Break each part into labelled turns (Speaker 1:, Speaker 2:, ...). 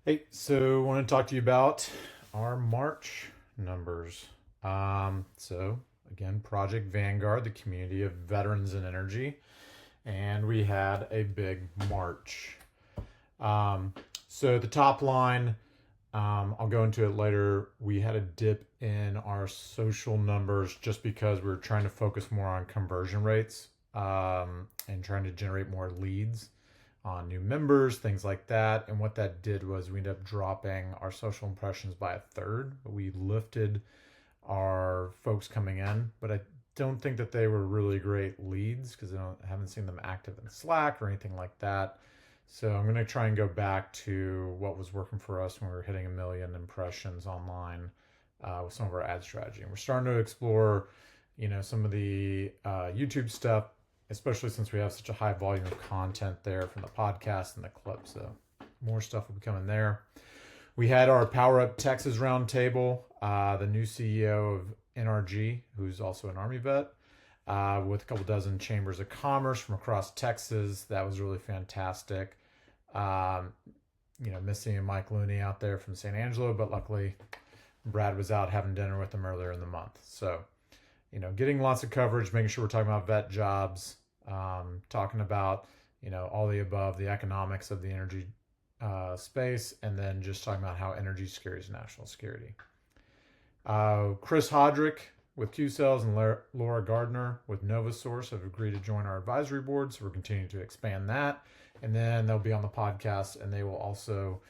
Speaker 1: Hey, so I want to talk to you about our March numbers. So again, Project Vanguard, the community of veterans in energy, and we had a big March. Um, so the top line, I'll go into it later. We had a dip in our social numbers just because we were trying to focus more on conversion rates and trying to generate more leads on new members, things like that. And what that did was we ended up dropping our social impressions by a third. We lifted our folks coming in, but I don't think that they were really great leads because I haven't seen them active in Slack or anything like that. So I'm going to try and go back to what was working for us when we were hitting 1 million impressions online with some of our ad strategy. And we're starting to explore, some of the YouTube stuff, especially since we have such a high volume of content there from the podcast and the clips. So more stuff will be coming there. We had our PowerUp Texas roundtable, the new CEO of NRG, who's also an Army vet, with a couple dozen chambers of commerce from across Texas. That was really fantastic. Missing Mike Looney out there from San Angelo, but luckily Brad was out having dinner with him earlier in the month. So, getting lots of coverage, making sure we're talking about vet jobs, talking about, all the above, the economics of the energy space, and then just talking about how energy security is national security. Chris Hodrick with Qcells and Laura Gardner with Novasource have agreed to join our advisory board, so we're continuing to expand that. And then they'll be on the podcast, and they will also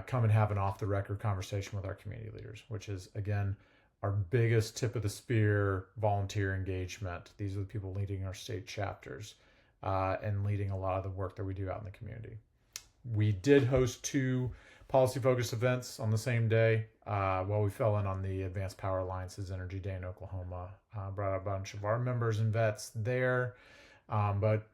Speaker 1: come and have an off-the-record conversation with our community leaders, which is, again, our biggest tip of the spear volunteer engagement. These are the people leading our state chapters and leading a lot of the work that we do out in the community. We did host 2 policy-focused events on the same day. We fell in on the Advanced Power Alliance's Energy Day in Oklahoma. Brought a bunch of our members and vets there. But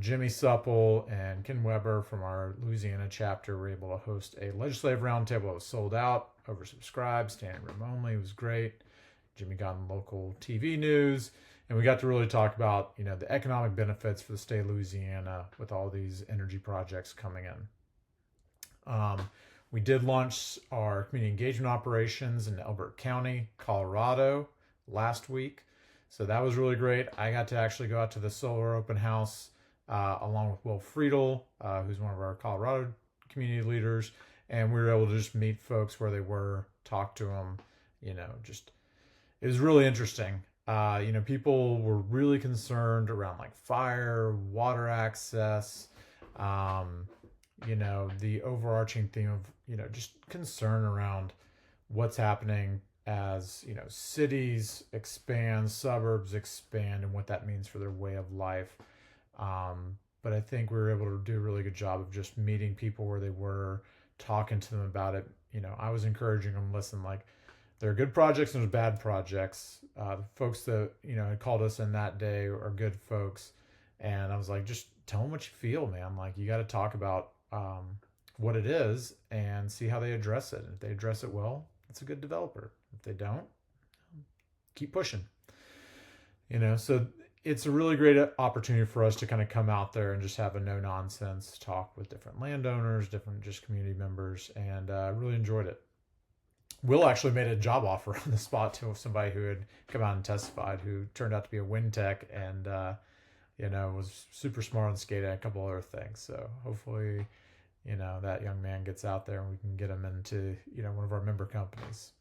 Speaker 1: Jimmy Supple and Ken Weber from our Louisiana chapter were able to host a legislative roundtable that was sold out, oversubscribed, standing room only. It was great. Jimmy got on local TV news, and we got to really talk about, the economic benefits for the state of Louisiana with all these energy projects coming in. We did launch our community engagement operations in Elbert County, Colorado last week. So that was really great. I got to actually go out to the solar open house along with Will Friedel, who's one of our Colorado community leaders. And we were able to just meet folks where they were, talk to them, it was really interesting. People were really concerned around like fire, water access, the overarching theme of, just concern around what's happening as, cities expand, suburbs expand, and what that means for their way of life. But I think we were able to do a really good job of just meeting people where they were, talking to them about it. I was encouraging them, listen, like, there are good projects and there's bad projects. The folks that, had called us in that day are good folks. And I was like, just tell them what you feel, man. Like, you got to talk about what it is and see how they address it. And if they address it well, it's a good developer. If they don't, keep pushing. So it's a really great opportunity for us to kind of come out there and just have a no-nonsense talk with different landowners, different just community members, and really enjoyed it. Will actually made a job offer on the spot to somebody who had come out and testified, who turned out to be a wind tech and, was super smart on skating and a couple other things. So hopefully, that young man gets out there and we can get him into, one of our member companies.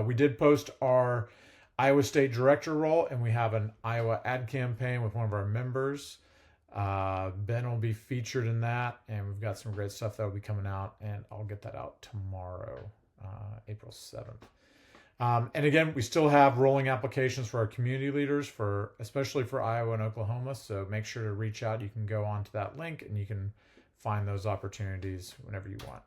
Speaker 1: We did post our Iowa State Director role, and we have an Iowa ad campaign with one of our members. Ben will be featured in that, and we've got some great stuff that will be coming out, and I'll get that out tomorrow, April 7th. And again, we still have rolling applications for our community leaders, especially for Iowa and Oklahoma. So make sure to reach out. You can go onto that link and you can find those opportunities whenever you want.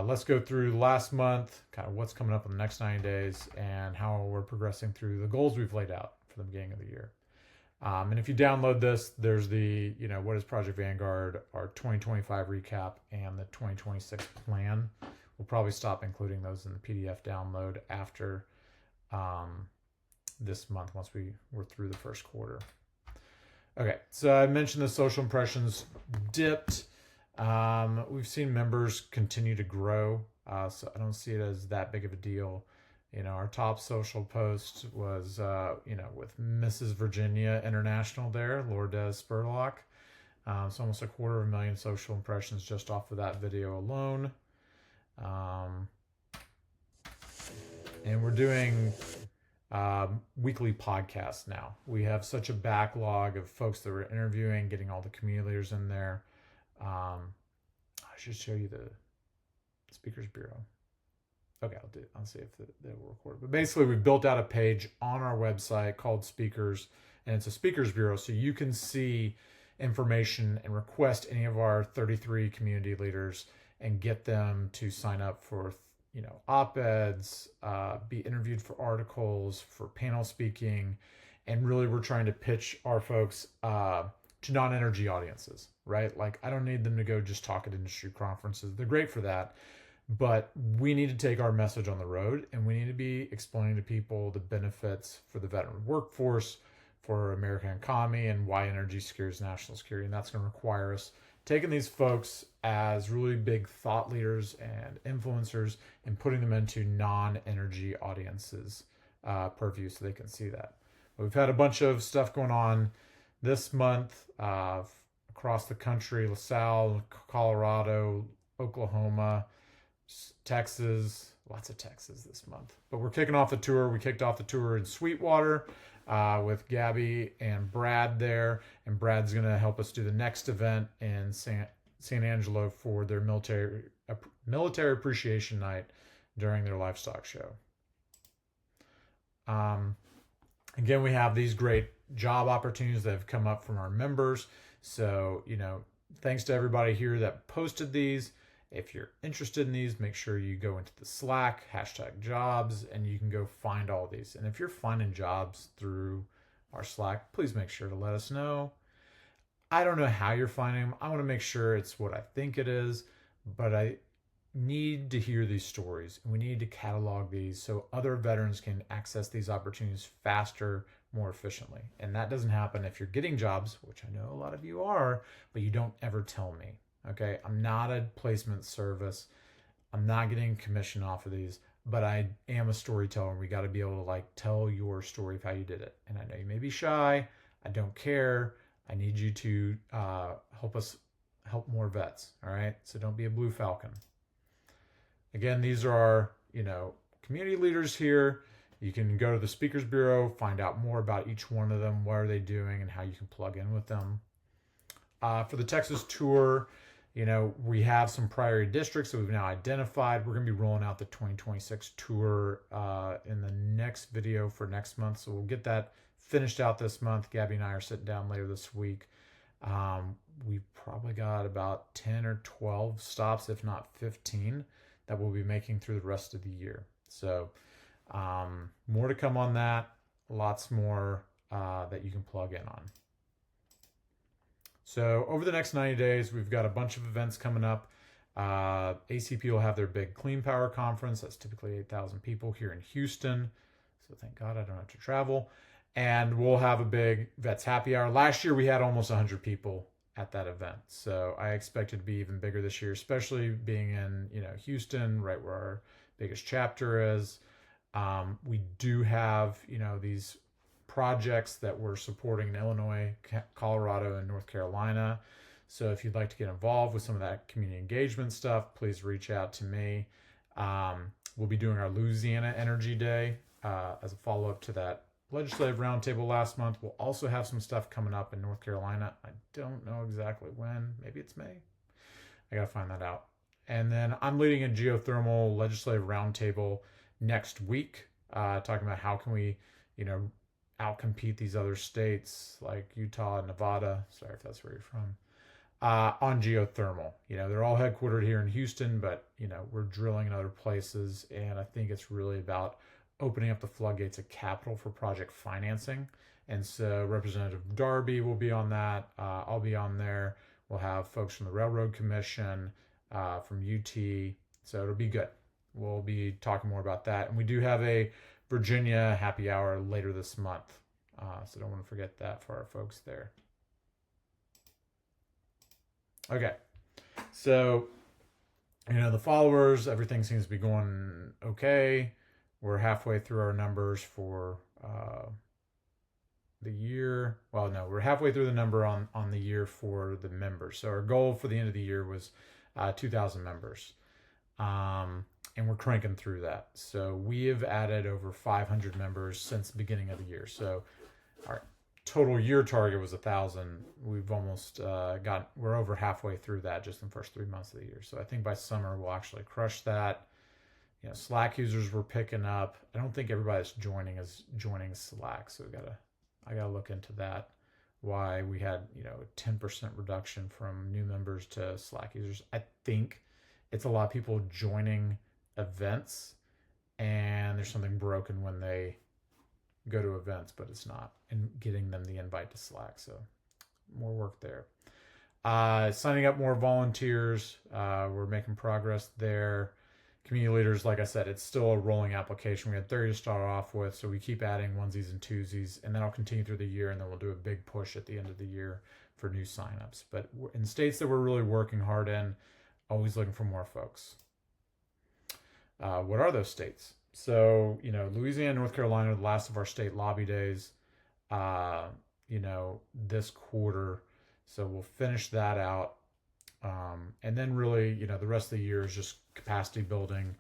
Speaker 1: Let's go through last month, kind of what's coming up in the next 90 days and how we're progressing through the goals we've laid out for the beginning of the year. And if you download this, there's the, what is Project Vanguard, our 2025 recap, and the 2026 plan. We'll probably stop including those in the PDF download after this month, once we're through the first quarter. Okay, so I mentioned the social impressions dipped. We've seen members continue to grow, so I don't see it as that big of a deal. Our top social post was, with Mrs. Virginia International there, Lourdes Spurlock. So almost 250,000 social impressions just off of that video alone. And we're doing weekly podcasts now. We have such a backlog of folks that we're interviewing, getting all the community leaders in there. I should show you the Speakers Bureau. Okay, I'll see if they will record. But basically, we've built out a page on our website called Speakers, and it's a Speakers Bureau, so you can see information and request any of our 33 community leaders and get them to sign up for op-eds, be interviewed for articles, for panel speaking, and really we're trying to pitch our folks to non-energy audiences, right? Like, I don't need them to go just talk at industry conferences. They're great for that, but we need to take our message on the road, and we need to be explaining to people the benefits for the veteran workforce, for American economy, and why energy secures national security. And that's going to require us taking these folks as really big thought leaders and influencers and putting them into non-energy audiences purview so they can see that. We've had a bunch of stuff going on this month across the country: LaSalle, Colorado, Oklahoma, Texas, lots of Texas this month. But we're kicking off the tour. We kicked off the tour in Sweetwater with Gabby and Brad there, and Brad's going to help us do the next event in San Angelo for their military appreciation night during their livestock show. Again, we have these great job opportunities that have come up from our members. So, thanks to everybody here that posted these. If you're interested in these, make sure you go into the Slack, #jobs, and you can go find all these. And if you're finding jobs through our Slack, please make sure to let us know. I don't know how you're finding them. I want to make sure it's what I think it is, but I need to hear these stories, and we need to catalog these so other veterans can access these opportunities faster, more efficiently. And that doesn't happen if you're getting jobs, which I know a lot of you are, but you don't ever tell me. Okay, I'm not a placement service. I'm not getting commission off of these, but I am a storyteller. We got to be able to tell your story of how you did it. And I know you may be shy. I don't care. I need you to help more vets. All right, so don't be a blue falcon. Again, these are our community leaders here. You can go to the Speakers Bureau, find out more about each one of them, what are they doing, and how you can plug in with them. For the Texas tour, we have some priority districts that we've now identified. We're going to be rolling out the 2026 tour in the next video for next month. So we'll get that finished out this month. Gabby and I are sitting down later this week. We've probably got about 10 or 12 stops, if not 15, that we'll be making through the rest of the year. So more to come on that. Lots more that you can plug in on. So over the next 90 days, we've got a bunch of events coming up. ACP will have their big Clean Power Conference. That's typically 8,000 people here in Houston. So thank God I don't have to travel. And we'll have a big Vets Happy Hour. Last year, we had almost 100 people at that event. So I expect it to be even bigger this year, especially being in Houston, right where our biggest chapter is. We do have these projects that we're supporting in Illinois, Colorado, and North Carolina. So if you'd like to get involved with some of that community engagement stuff, please reach out to me. We'll be doing our Louisiana Energy Day as a follow-up to that legislative roundtable last month. We'll also have some stuff coming up in North Carolina. I don't know exactly when. Maybe it's May. I got to find that out. And then I'm leading a geothermal legislative roundtable next week, talking about how can we, outcompete these other states like Utah and Nevada. Sorry if that's where you're from. On geothermal. They're all headquartered here in Houston, but, we're drilling in other places. And I think it's really about opening up the floodgates of capital for project financing. And so Representative Darby will be on that. I'll be on there. We'll have folks from the Railroad Commission, from UT. So it'll be good. We'll be talking more about that. And we do have a Virginia happy hour later this month. So don't want to forget that for our folks there. Okay. So, the followers, everything seems to be going okay. We're halfway through our numbers for the year. Well, no, we're halfway through the number on the year for the members. So our goal for the end of the year was 2,000 members. And we're cranking through that. So we have added over 500 members since the beginning of the year. So our total year target was 1,000. We've almost we're over halfway through that just in the first 3 months of the year. So I think by summer we'll actually crush that. Slack users were picking up. I don't think everybody's joining Slack. So I gotta look into that. Why we had a 10% reduction from new members to Slack users. I think it's a lot of people joining events, and there's something broken when they go to events, but it's not, and getting them the invite to Slack. So more work there. Signing up more volunteers. We're making progress there. Community leaders, like I said, it's still a rolling application. We had 30 to start off with, so we keep adding onesies and twosies, and then I'll continue through the year, and then we'll do a big push at the end of the year for new signups. But in states that we're really working hard in, always looking for more folks. What are those states? So, Louisiana, North Carolina, the last of our state lobby days, this quarter. So we'll finish that out. And then really, the rest of the year is just capacity building,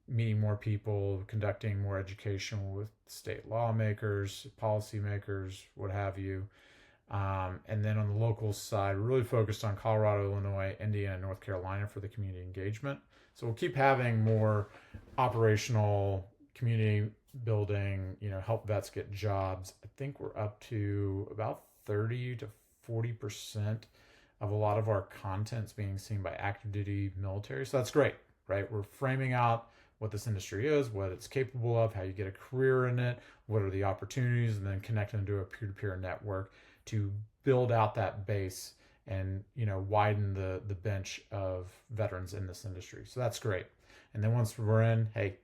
Speaker 1: meeting more people, conducting more education with state lawmakers, policymakers, what have you. And then on the local side, we're really focused on Colorado, Illinois, Indiana, and North Carolina for the community engagement. So we'll keep having more operational community building, help vets get jobs. I think we're up to about 30 to 40% of a lot of our content's being seen by active duty military. So that's great, right? We're framing out what this industry is, what it's capable of, how you get a career in it, what are the opportunities, and then connecting them to a peer-to-peer network to build out that base and widen the bench of veterans in this industry. So that's great. And then once we're in, hey,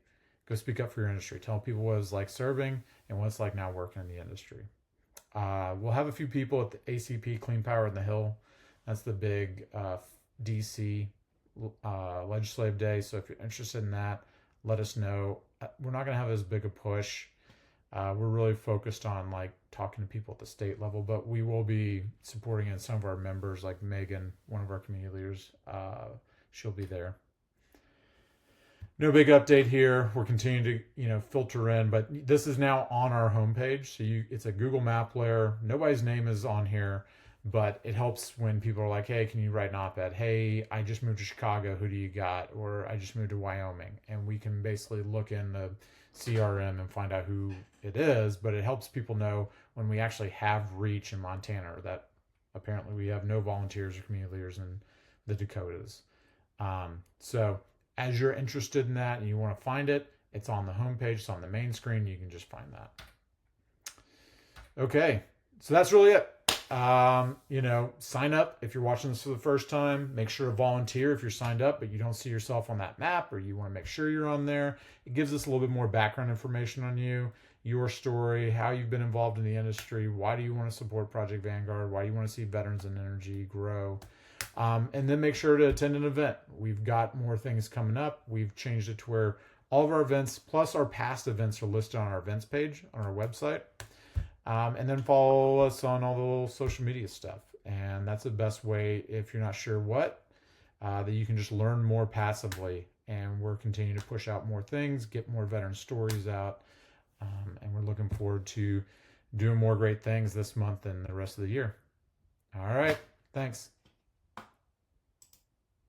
Speaker 1: go speak up for your industry. Tell people what it's like serving and what it's like now working in the industry. We'll have a few people at the ACP Clean Power in the Hill. That's the big DC legislative day. So if you're interested in that, let us know. We're not going to have as big a push. We're really focused on talking to people at the state level, but we will be supporting in some of our members, like Megan, one of our community leaders. She'll be there. No big update here. We're continuing to filter in, but this is now on our homepage. So it's a Google Map layer. Nobody's name is on here, but it helps when people are like, hey, can you write an op-ed? Hey, I just moved to Chicago. Who do you got? Or I just moved to Wyoming. And we can basically look in the CRM and find out who it is, but it helps people know when we actually have reach in Montana, or that apparently we have no volunteers or community leaders in the Dakotas. So as you're interested in that and you want to find it, it's on the homepage, it's on the main screen. You can just find that. Okay, so that's really it. Sign up if you're watching this for the first time. Make sure to volunteer if you're signed up, but you don't see yourself on that map, or you want to make sure you're on there. It gives us a little bit more background information on you, your story, how you've been involved in the industry. Why do you want to support Project Vanguard? Why do you want to see Veterans in Energy grow? And then make sure to attend an event. We've got more things coming up. We've changed it to where all of our events, plus our past events, are listed on our events page on our website. And then follow us on all the little social media stuff. And that's the best way, if you're not sure what, that you can just learn more passively. And we're continuing to push out more things, get more veteran stories out. And we're looking forward to doing more great things this month and the rest of the year. All right. Thanks.